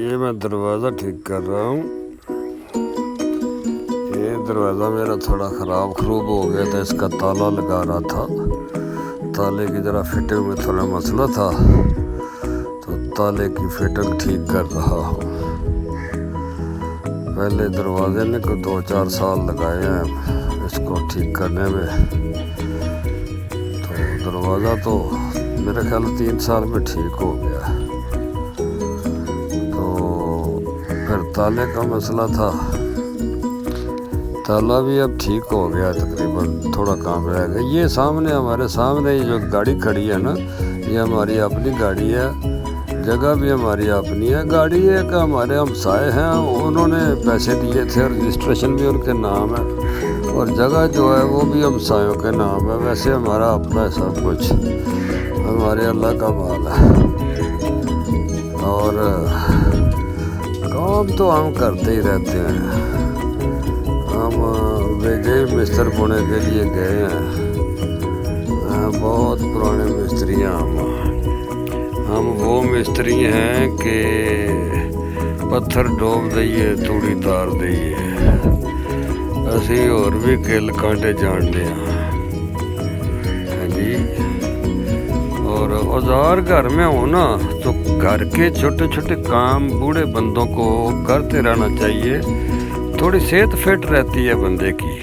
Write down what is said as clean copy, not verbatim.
ये मैं दरवाज़ा ठीक कर रहा हूँ। ये दरवाज़ा मेरा थोड़ा ख़राब हो गया था, इसका ताला लगा रहा था। ताले की ज़रा फिटिंग में थोड़ा मसला था, तो ताले की फिटिंग ठीक कर रहा हूँ। पहले दरवाजे ने को 2-4 साल लगाए हैं इसको ठीक करने में, तो दरवाज़ा तो मेरे ख्याल 3 साल में ठीक हो गया। तो फिर ताले का मसला था, ताला भी अब ठीक हो गया, तकरीबन थोड़ा काम रह गया। ये सामने हमारे सामने ये जो गाड़ी खड़ी है ना, ये हमारी अपनी गाड़ी है, जगह भी हमारी अपनी है। गाड़ी है कि हमारे हमसाए हैं, उन्होंने पैसे दिए थे, रजिस्ट्रेशन भी उनके नाम है, और जगह जो है वो भी हमसायों के नाम है। वैसे हमारा अपना है सब कुछ, हमारे अल्लाह का माल है। और काम तो हम करते ही रहते हैं। हम गए मिस्त्र पुणे के लिए गए हैं, बहुत पुराने मिस्त्री हैं हम वो मिस्त्री हैं कि पत्थर डोब दईए, तूड़ी तार दईए, असी और भी किल कांटे जानते हैं जी। और औजार घर में हो ना, तो घर के छोटे छोटे काम बूढ़े बंदों को करते रहना चाहिए, थोड़ी सेहत फिट रहती है बंदे की।